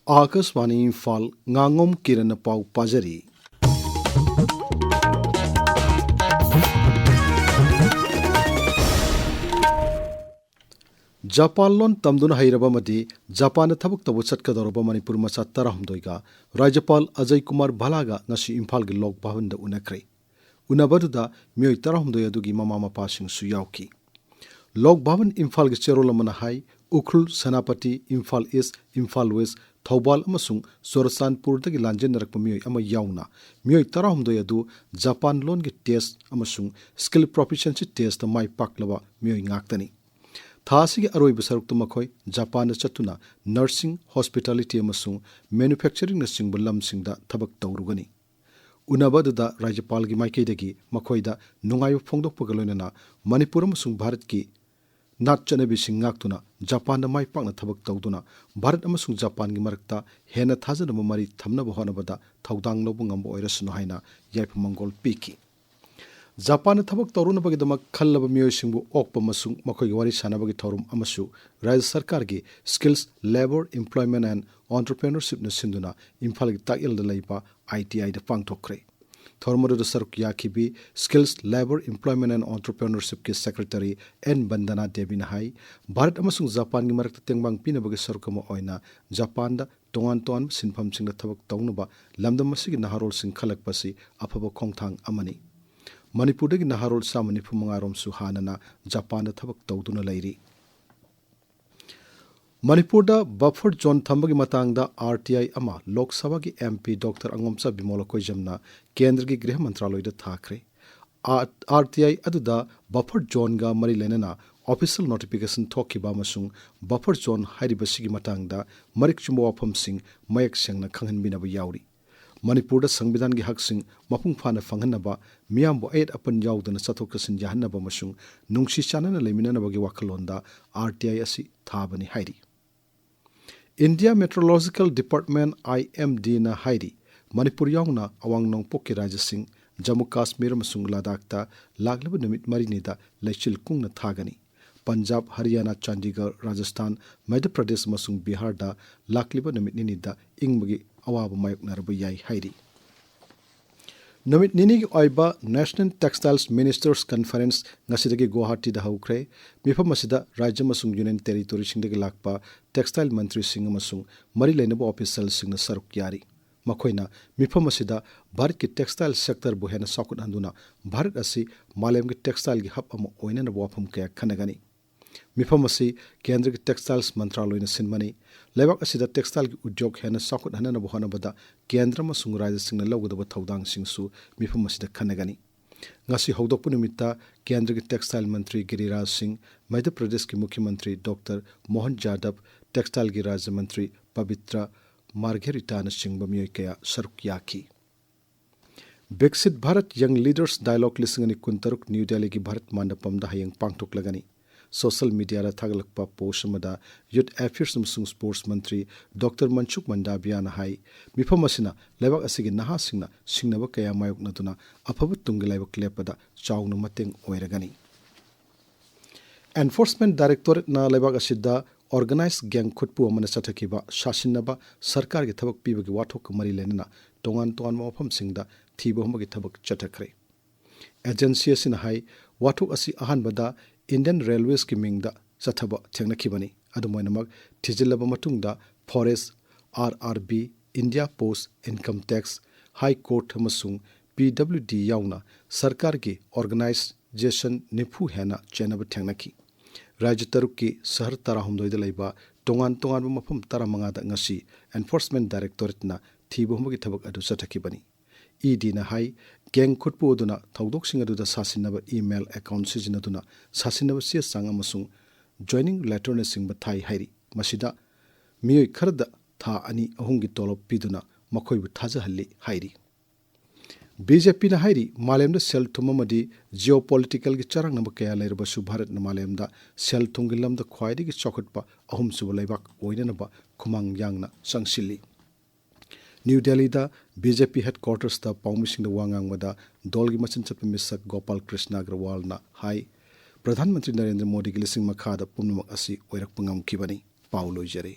Akashvani Imphal Ngangom Kiran पाउ पाजरी Japan loan तमदुना हैरबमदी Japan थबक तबु चटकदरब मणिपुर मचा 13 राज्यपाल अजय कुमार भलागा ngasi इम्फाल गी लोक भवन दा उनखरे उनबदुदा मियोय 13 अदुगी ममा मपासिंग सु यावकी लोक भवन इम्फाल गी चेरोल मना हाई उखरुल सेनापति इम्फाल ईस्ट इम्फाल वेस्ट थौबाल अमसुंग सोरसानपुर दगी लांजेनरक मियोय अमा यावना मियोय 13 अदु जापान लोन गी टेस्ट अमसुंग स्किल प्रोफिशिएंसी टेस्ट माय पाकलबा मियोय ngaktani थासिगी अरोइब सरुक्तु मखोय जापान चतुना नर्सिंग हॉस्पिटैलिटी अमसुंग मैन्युफैक्चरिंग नसिंग लमसिंगदा थबक तौरुगनी उनबदुदा राज्यपाल गी माइकेदगी मखोयदा नुंगायो फोंदोकपगा लोइनना मणिपुर अमसुंग भारत की नाट चनबिसिंग ngaktuna जापान माय पाकना थबक तौदुना भारत अमसुंग जापान गी मरकता हेना थाजनब मरी थमनब होनबदा थौदांग लौबु ngamba ओइरसनु हाइना याइफमंगोल पीकी जापान थबक तौरुनबगिदमक खल्लब मियोयसिंगबु ओकप मसुंग मखोयगी वारी सानबगी थौरुम अमसु राज्य सरकार की skills labour employment and entrepreneurship न सिंधुना इम्फाल की ताकिल द लैबा ITI द पांगथोखरे थौरमदु सरुक याखिबी skills labour employment and entrepreneurship के सेक्रेटरी एन बंदना देवी हाई भारत अमसुंग जापान की मरकत तेंगबांग पिनबगी सरुकम ओइना जापान द तोंगान तोंगान सिनफमसिंग द थबक तौनबा लमदम मसिगी नहारोल सिंग खलकपसी अफब खोंगथांग अमनी मणिपुर की नहारोल सामने फुमंगारोम सुहानना जापान थबक तौदुना लैरी मणिपुर बफर जोन थम्बगी मतंगदा RTI अमा लोकसभा की MP डॉक्टर अंगोमचा बिमोला कोइजमना केंद्र की गृह मंत्रालय थाखरे RTI अदुदा बफर जोन गा मरी लेनना ऑफिशियल नोटिफिकेशन थोकिबा मसुंग बफर जोन हाइरिबसिगी मतंगदा मरिक चुम्बो वाफमसिंग मयक सेंगना खंगहनबिनबा यावरी मणिपुर संविधान की हकसिंग मपुंग फाना फंगनबा मियामबो एट अपन यावदना चथोक चसिन याहनबा मसुंग नुंगसी चानना लेमिननबगी वाखलोंदा RTI असि थाबनी हाइरी इंडिया मेट्रोलॉजिकल डिपार्टमेंट IMD ना हाइरी मणिपुर यावना अवांग नोंगपोक राज्यसिंग जम्मू काश्मीर मसुंग लद्दाखता लागलब नुमित मरिनिदा लैचिल कुंगना थागनी पंजाब हरियाणा चंडीगढ़ राजस्थान मध्य प्रदेश मसुंग बिहार दा लाकलिब नुमित निनिदा इंगबगी अवाब मायोकनरब याई हाइरी नुमित निनी की ओइबा नेशनल टेक्सटाइल्स मिनिस्टर्स कॉन्फ्रेंस ngasiदगी गुवाहाटी दा हौख्रे मिफम मसिदा राज्य मसुंग यूनियन टेरिटोरी सिंगदगी लाकपा टेक्सटाइल मंत्री सिंग मसुंग मरी लेनबो ऑफिशियल सिंग सरुक यारी मखोइना मिफम मसिदा भारत की टेक्सटाइल सेक्टर बु हेना साकुट हंदुना भारत असि मालेम की टेक्सटाइल की हब अम ओइनन वाफम कया खनगनी मिफम असि केंद्र की टेक्सटाइल्स मंत्रालय न सिनमनी लेबाक असिदा टेक्सटाइल की उद्योग हेना साकुट हननब होनबदा केंद्र मसुंग राज्य सिंग लौगदब थौदांग सिंगसु मिफम असिदा खनगनी ngasi hawdokpu numitta केंद्र की टेक्सटाइल मंत्री गिरिराज सिंह मध्य प्रदेश के मुख्यमंत्री डॉक्टर मोहन यादव टेक्सटाइल की राज्य मंत्री पवित्रा मार्घेरिटा न सिंह मियोय कया सरुक याखी विकसित भारत यंग लीडर्स डायलॉग लिसिंग कुंतरुक न्यू दिल्ली की भारत मंडपम दा हयंग पांगथोकलगनी सोशल मीडिया थागलकपा पोस्ट मदा यूथ अफेयर्स अमसुंग स्पोर्ट्स मंत्री डॉक्टर मनसुख मंडाबियान हाई मिफम असिना लेबाक असिगी नहा सिंगना सिंगनब कया मायोकनदुना अफब तुंग लाइबक लेपदा चाउनु मतेंग ओइरगनी एनफोर्समेंट डायरेक्टोरेट ना लेबाक असिदा ऑर्गेनाइज गैंग खुटपु अमन चथकिबा शासिनबा सरकार की थबक पीबगी वाथोक मरी लेनना तोंगान तोंगान मफम सिंगदा थीबहमगी थबक चथखरे एजेंसी असिना हाई वाथोक असि अहानबदा इंडियन रेलवेज की मिंगदा चथब थेंगनखिबनी अदुमोइनमक थिजिलब मतुंगदा forest RRB India post income tax high court अमसुंग PWD यावना सरकार की ऑर्गेनाइजेशन निफु हेना चेनब थेंगनखि राज्य तरुक की शहर 13 लैबा तोंगान तोंगान मफम 15 ngasi एनफोर्समेंट डायरेक्टोरेट ना थीबहमगी थबक अदु चथखिबनी ED ना हाई गैंग खुटपु अदुना थौदोकसिंग अदुदा सासिनब ईमेल अकाउंट सिजिनदुना सासिनब से सांग अमसुंग जॉइनिंग लेटर न सिंग थाई हाइरी मसिदा मियोय खरदा था अनि अहुंगी तोलब पिदुना मखोयबु थाजहल्ली हाइरी BJP ना हाइरी मालेमदा सेल थुममदी जियोपॉलिटिकल की चरंग नब कया लेरबसु भारत न मालेमदा सेल थुंगी लमदा ख्वाइदगी चौखटपा अहुम सुब लैबाक ओइननबा खुमांग यांगना संगसिल्ली न्यू दिल्ली दा BJP हेडक्वार्टर्स दा पाउमिसिंग दा वांगांगमदा दौलगी मचिन चप मिसक गोपाल कृष्ण अग्रवाल ना हाई प्रधानमंत्री नरेंद्र मोदी की लिसिंग मखादा पुनमक असि ओइरक पंगम खिबनी पाउलोइजरे